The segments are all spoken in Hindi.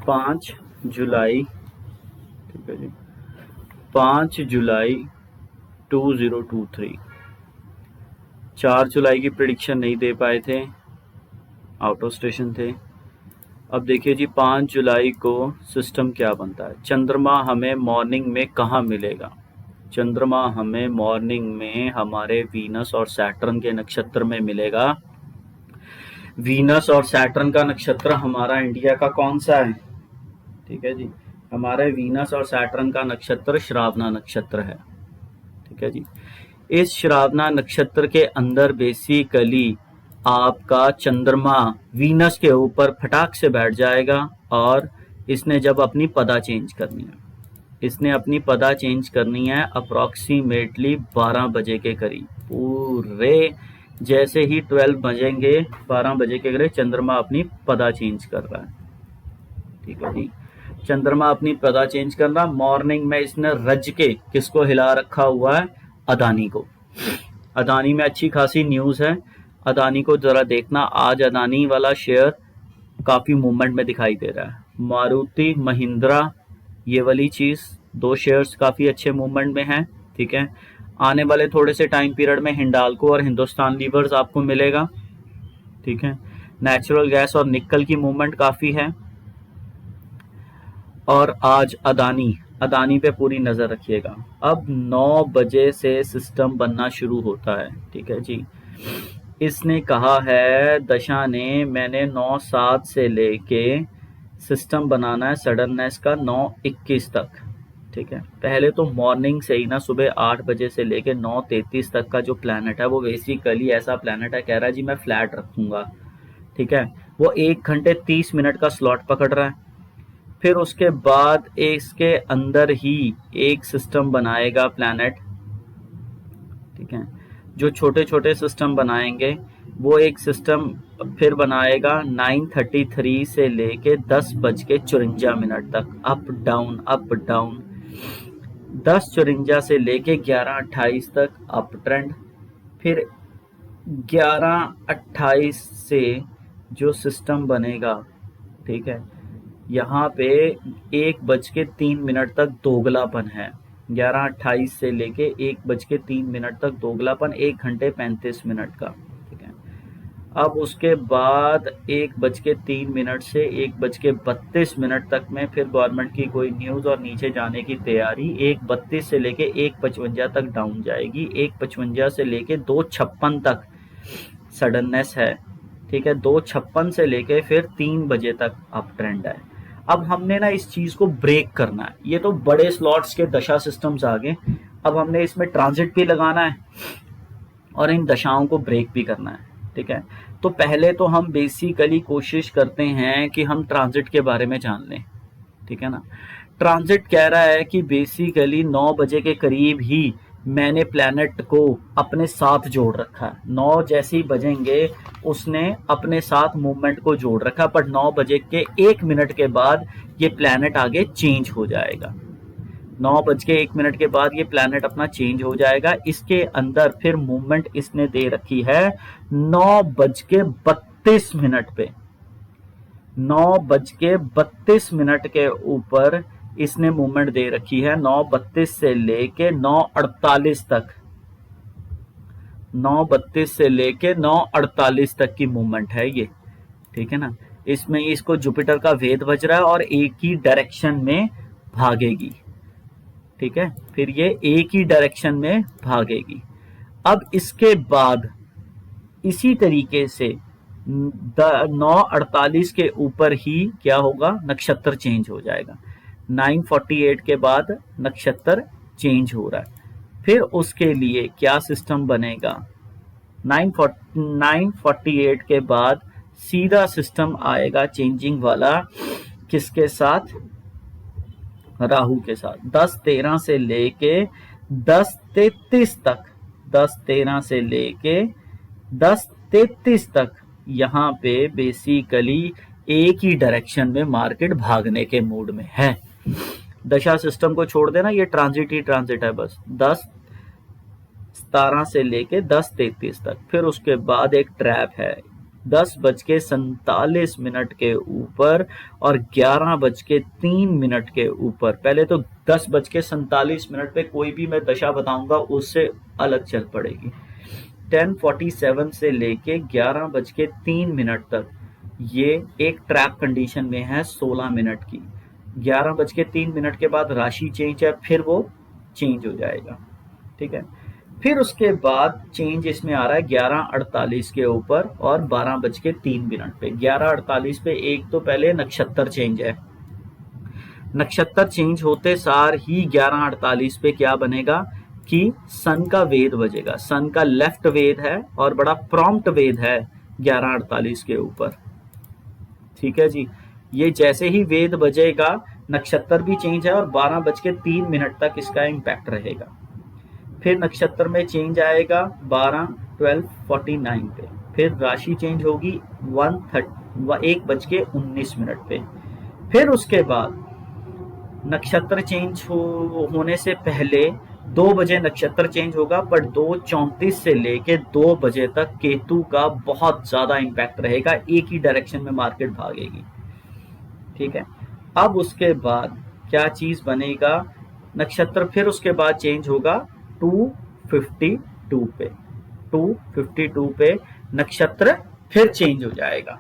5 जुलाई, ठीक है जी, 5 जुलाई 2023। 4 जुलाई की प्रिडिक्शन नहीं दे पाए थे, आउट ऑफ स्टेशन थे। अब देखिए जी, 5 जुलाई को सिस्टम क्या बनता है। चंद्रमा हमें मॉर्निंग में कहाँ मिलेगा? चंद्रमा हमें मॉर्निंग में हमारे वीनस और सैटर्न के नक्षत्र में मिलेगा। वीनस और सैटर्न का नक्षत्र हमारा इंडिया का कौन सा है? ठीक है जी, हमारे वीनस और सैटर्न का नक्षत्र श्रावना नक्षत्र है। ठीक है जी, इस श्रावना नक्षत्र के अंदर बेसिकली आपका चंद्रमा वीनस के ऊपर फटाक से बैठ जाएगा और इसने जब अपनी पदा चेंज करनी है, इसने अपनी पदा चेंज करनी है अप्रॉक्सीमेटली 12 बजे के करीब। पूरे जैसे ही 12 बजेंगे, 12 बजे के करीब चंद्रमा अपनी पदा चेंज कर रहा है। ठीक है जी, चंद्रमा अपनी पदा चेंज कर रहा। मॉर्निंग में इसने रज के किसको हिला रखा हुआ है? अदानी को। अदानी में अच्छी खासी न्यूज़ है, अदानी को ज़रा देखना। आज अदानी वाला शेयर काफ़ी मूवमेंट में दिखाई दे रहा है। मारुति महिंद्रा, ये वाली चीज़, 2 शेयर्स काफ़ी अच्छे मूवमेंट में हैं। ठीक है, आने वाले थोड़े से टाइम पीरियड में हिंडाल्को और हिंदुस्तान लीवर्स आपको मिलेगा। ठीक है, नेचुरल गैस और निकल की मूवमेंट काफ़ी है। और आज अदानी पे पूरी नज़र रखिएगा। अब 9 बजे से सिस्टम बनना शुरू होता है। ठीक है जी, इसने कहा है दशा ने, मैंने 9/7 से लेके सिस्टम बनाना है सडननेस का 9:21 तक। ठीक है, पहले तो मॉर्निंग से ही ना, सुबह 8 बजे से लेके 9:33 तक का जो प्लैनेट है वो बेसिकली ऐसा प्लैनेट है, कह रहा है जी मैं फ्लैट रखूंगा। ठीक है, वो 1 घंटे 30 मिनट का स्लॉट पकड़ रहा है। फिर उसके बाद इसके अंदर ही एक सिस्टम बनाएगा प्लैनेट। ठीक है, जो छोटे छोटे सिस्टम बनाएंगे वो एक सिस्टम फिर बनाएगा 9:33 से लेके 10:54 तक, अप डाउन अप डाउन। 10:54 से लेके 11:28 तक अप ट्रेंड। फिर 11:28 से जो सिस्टम बनेगा, ठीक है, यहाँ पे 1:03 तक दोगलापन है। 11:28 से लेके 1:03 तक दोगलापन, 1 घंटे 35 मिनट का। ठीक है, अब उसके बाद 1:03 से 1:32 तक में फिर गवर्नमेंट की कोई न्यूज़ और नीचे जाने की तैयारी। 1:32 से लेके 1:55 तक डाउन जाएगी। 1:55 से लेके 2:56 तक सडननेस है। ठीक है, 2:56 से लेके फिर 3 बजे तक अप ट्रेंड है। अब हमने ना इस चीज को ब्रेक करना है। ये तो बड़े स्लॉट्स के दशा सिस्टम्स आ गए, अब हमने इसमें ट्रांजिट भी लगाना है और इन दशाओं को ब्रेक भी करना है। ठीक है, तो पहले तो हम बेसिकली कोशिश करते हैं कि हम ट्रांजिट के बारे में जान लें। ठीक है ना, ट्रांजिट कह रहा है कि बेसिकली 9 बजे के करीब ही मैंने प्लैनेट को अपने साथ जोड़ रखा है। 9 जैसे ही बजेंगे उसने अपने साथ मूवमेंट को जोड़ रखा, पर 9 बजे के 1 मिनट के बाद ये प्लैनेट आगे चेंज हो जाएगा। 9:01 के बाद ये प्लैनेट अपना चेंज हो जाएगा। इसके अंदर फिर मूवमेंट इसने दे रखी है 9:32 पे। 9:32 के ऊपर इसने मूवमेंट दे रखी है 9:32 से लेके 9:48 तक। 9:32 से लेके 9:48 तक की मूवमेंट है ये। ठीक है ना, इसमें इसको जुपिटर का वेद बज रहा है और एक ही डायरेक्शन में भागेगी। ठीक है, फिर ये एक ही डायरेक्शन में भागेगी। अब इसके बाद इसी तरीके से 9:48 के ऊपर ही क्या होगा, नक्षत्र चेंज हो जाएगा। 9:48 के बाद नक्षत्र चेंज हो रहा है। फिर उसके लिए क्या सिस्टम बनेगा? 9:48 के बाद सीधा सिस्टम आएगा चेंजिंग वाला, किसके साथ? राहु के साथ। 10:13 से लेके 10:33 तक, 10:13 से लेके 10:33 तक यहाँ पे बेसिकली एक ही डायरेक्शन में मार्केट भागने के मूड में है। दशा सिस्टम को छोड़ देना, ये ट्रांजिट ही ट्रांजिट है बस। 10:17 से लेके 10:33 तक। फिर उसके बाद एक ट्रैप है, 10:47 के ऊपर और 11:03 के ऊपर। पहले तो 10:47 पे कोई भी मैं दशा बताऊंगा उससे अलग चल पड़ेगी। 10:47 से लेके 11:03 तक ये एक ट्रैप कंडीशन में है 16 मिनट की। 11:03 के बाद राशि चेंज है, फिर वो चेंज हो जाएगा, ठीक है। फिर उसके बाद चेंज इसमें आ रहा है 11:48 के ऊपर और 12:03 पे। 11:48 पे एक तो पहले नक्षत्र चेंज है, नक्षत्र चेंज होते सार ही 11:48 पे क्या बनेगा कि सन का वेद बजेगा। सन का लेफ्ट वेद है और बड़ा प्रॉम्प्ट वेद है 11:48 के ऊपर, ठीक है जी। ये जैसे ही वेद बजेगा नक्षत्र भी चेंज है और 12:03 तक इसका इम्पैक्ट रहेगा। फिर नक्षत्र में चेंज आएगा 12:49 पे। फिर राशि चेंज होगी 1:19 पे। फिर उसके बाद नक्षत्र चेंज होने से पहले 2 बजे नक्षत्र चेंज होगा, पर 2:34 से लेके 2 बजे तक केतु का बहुत ज्यादा इम्पैक्ट रहेगा, एक ही डायरेक्शन में मार्केट भागेगी, ठीक है। अब उसके बाद क्या चीज बनेगा, नक्षत्र फिर उसके बाद चेंज होगा 2:52 पे। 2:52 पे नक्षत्र फिर चेंज हो जाएगा,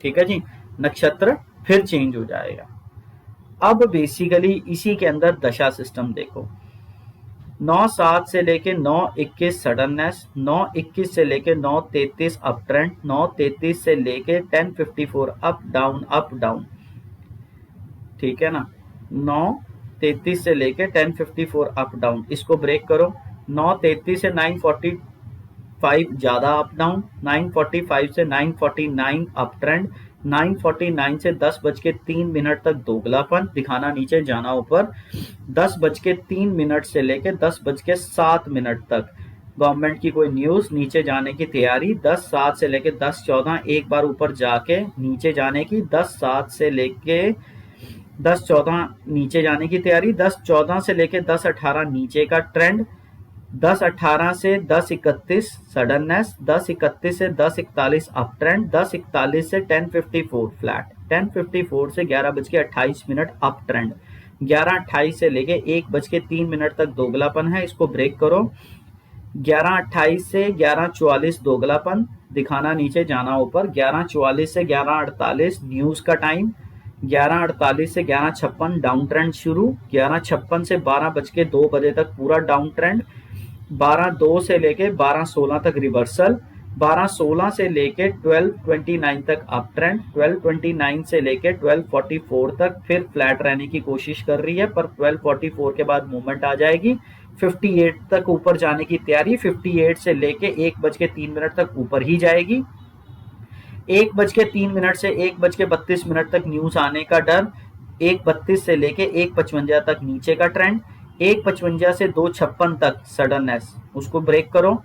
ठीक है जी। नक्षत्र फिर चेंज हो जाएगा। अब बेसिकली इसी के अंदर दशा सिस्टम देखो, 9:07 से लेके 9:21 सडननेस, 9:21 से लेके 9:33 अप ट्रेंड, 9:33 से लेके 10:54 अप डाउन, ठीक है ना। 9:33 से लेके 10:54 अप डाउन, इसको ब्रेक करो। 9:33 से 9:45 ज्यादा अप डाउन, 9:45 से 9:49 अप ट्रेंड, 9:49 से 10:03 तक दोगलापन, दिखाना नीचे जाना ऊपर। 10:03 से लेके 10:07 तक गवर्नमेंट की कोई न्यूज, नीचे जाने की तैयारी। 10:07 से लेके 10:14 एक बार ऊपर जाके नीचे जाने की। 10:07 से लेके 10:14 नीचे जाने की तैयारी। 10:14 से लेके 10:18 नीचे का ट्रेंड। 10:18 से 10:31 सडननेस, 10:31 से 10:41 अप ट्रेंड, 10:41 से 10:54 फ्लैट, 10:54 से 11:28 अप ट्रेंड, 11:28 से लेके 1:03 तक दोगलापन है, इसको ब्रेक करो। 11:28 से 11:44 दोगलापन, दिखाना नीचे जाना ऊपर। 11:44 से 11:48 न्यूज का टाइम। 11:48 से 11:56 डाउन ट्रेंड शुरू। 11:56 से 12:02 बजे तक पूरा डाउन ट्रेंड। 12:02 से लेके 12:16 तक रिवर्सल। 12:16 से लेके 12:29 तक अप ट्रेंड। 12:29 से लेके 12:44 तक फिर फ्लैट रहने की कोशिश कर रही है, पर 12:44 के बाद मूवमेंट आ जाएगी। 58 तक ऊपर जाने की तैयारी। 58 से लेके 1:03 तक ऊपर ही जाएगी। 1:03 से 1:32 तक न्यूज आने का डर। 1:32 से लेके 1:55 तक नीचे का ट्रेंड। 1:55 से 2:56 तक सडननेस, उसको ब्रेक करो।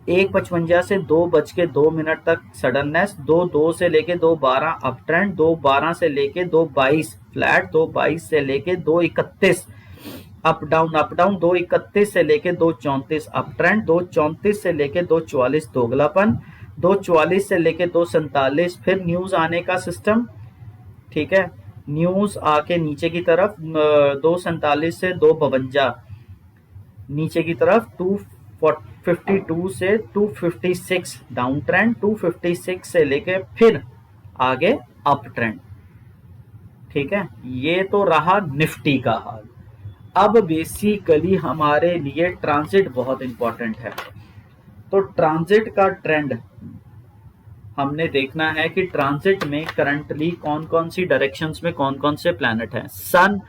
1:55 से 2:02 तक सडननेस। 2:02 से लेके 2:12 अप ट्रेंड। 2:12 से लेके 2:22 फ्लैट। 2:22 से लेके 2:31 अप डाउन। 2:31 से लेके 2:34 अप ट्रेंड। 2:34 से लेके 2:44 दोगलापन। 2:44 से लेके 2:47 फिर न्यूज आने का सिस्टम, ठीक है। न्यूज आके नीचे की तरफ 2:47 से 2:52 नीचे की तरफ। 2:52 से 2:56 डाउन ट्रेंड। 2:56 से लेके फिर आगे अप ट्रेंड, ठीक है। ये तो रहा निफ्टी का हाल। अब बेसिकली हमारे लिए ट्रांजिट बहुत इंपॉर्टेंट है। तो ट्रांजिट का ट्रेंड हमने देखना है कि ट्रांजिट में करंटली कौन कौन सी डायरेक्शंस में कौन कौन से प्लैनेट हैं। सन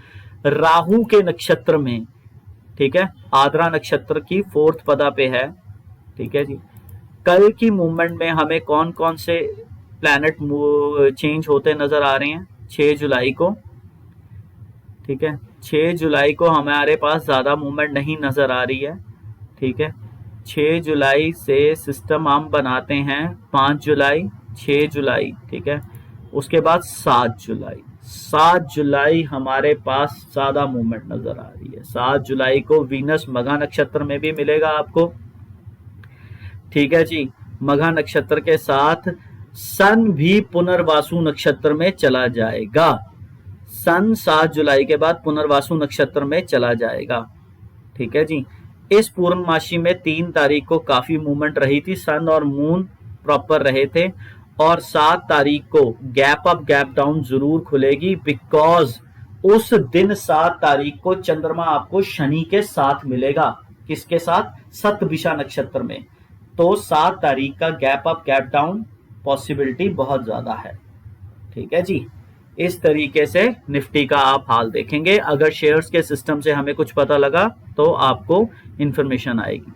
राहु के नक्षत्र में, ठीक है, आद्रा नक्षत्र की 4th पदा पे है, ठीक है जी। कल की मूवमेंट में हमें कौन कौन से प्लैनेट चेंज होते नजर आ रहे हैं 6 जुलाई को, ठीक है। 6 जुलाई को हमारे पास ज्यादा मूवमेंट नहीं नजर आ रही है, ठीक है। 6 जुलाई से सिस्टम हम बनाते हैं 5 जुलाई, 6 जुलाई, ठीक है। उसके बाद 7 जुलाई। 7 जुलाई हमारे पास ज्यादा मूवमेंट नजर आ रही है। 7 जुलाई को वीनस मघा नक्षत्र में भी मिलेगा आपको, ठीक है जी। मघा नक्षत्र के साथ सन भी पुनर्वासु नक्षत्र में चला जाएगा। सन 7 जुलाई के बाद पुनर्वासु नक्षत्र में चला जाएगा। ठीक है जी। इस पूर्णमासी में 3 तारीख को काफी मूवमेंट रही थी, सन और मून प्रॉपर रहे थे, और 7 तारीख को गैप अप गैप डाउन जरूर खुलेगी, बिकॉज उस दिन 7 तारीख को चंद्रमा आपको शनि के साथ मिलेगा। किसके साथ? शतभिषा नक्षत्र में। तो 7 तारीख का gap up gap down possibility बहुत ज्यादा है। ठीक है जी। इस तरीके से निफ्टी का आप हाल देखेंगे। अगर शेयर्स के सिस्टम से हमें कुछ पता लगा तो आपको इंफॉर्मेशन आएगी।